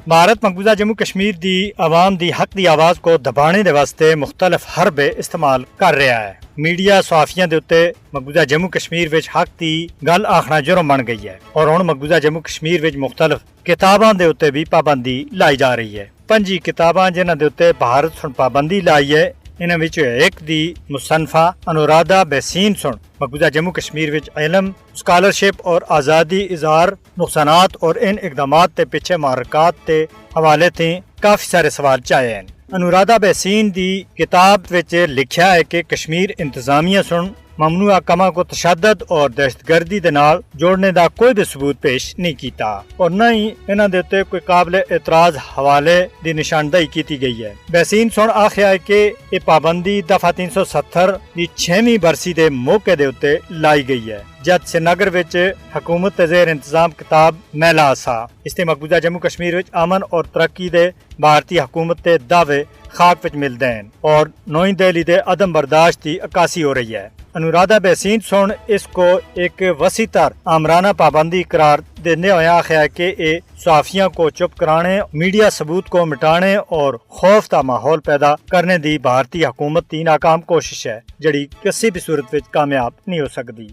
بھارت مقبوضہ جموں کشمیر دی عوام دی حق دی آواز کو دبانے دے واسطے مختلف حربے استعمال کر رہا ہے۔ میڈیا صحافیاں دے اتے مقبوضہ جموں کشمیر وچ حق دی گل آکھنا جرم بن گئی ہے اور ہن مقبوضہ جموں کشمیر وچ مختلف کتاباں دے اتے بھی پابندی لائی جا رہی ہے۔ 5 کتاباں جنہاں دے اتے بھارت سن پابندی لائی ہے، انہاں وچ ایک دی مصنفہ انورادھا بحسین سن مقبوضہ جموں کشمیر وچ علم، اسکالرشپ اور آزادی اظہار نقصانات اور ان اقدامات تے پیچھے محرکات تے حوالے تھی کافی سارے سوال چائے ہیں۔ انورادھا بحسین دی کتاب وچ لکھیا ہے کہ کشمیر انتظامیہ سن ممنوعہ کما کو تشدد اور دہشت گردی دے نال جوڑنے دا کوئی بھی ثبوت پیش نہیں کیتا اور نہ ہی انہاں دے تے کوئی قابل اعتراض حوالے دی نشاندہی کیتی گئی ہے۔ بحسین سن آکھیا ہے کہ یہ پابندی دفعہ 370 دی 6ویں برسی دے موقع دے اتے لائی گئی ہے جد سری نگر وچ حکومت تے زیر انتظام کتاب میلا سا اس تے مقبوضہ جموں کشمیر وچ امن اور ترقی دے بھارتی حکومت تے دعوے خاک وچ ملدے ہیں اور نوئی دہلی دے عدم برداشت کی عکاسی ہو رہی ہے۔ انورادھا بحسین سن اس کو ایک وسیع تر آمرانہ پابندی قرار دینے ہوئے آخیا ہے کہ یہ صحافیوں کو چپ کرانے، میڈیا ثبوت کو مٹانے اور خوف کا ماحول پیدا کرنے دی بھارتی حکومت کی ناکام کوشش ہے جڑی کسی بھی صورت وچ کامیاب نہیں ہو سکتی۔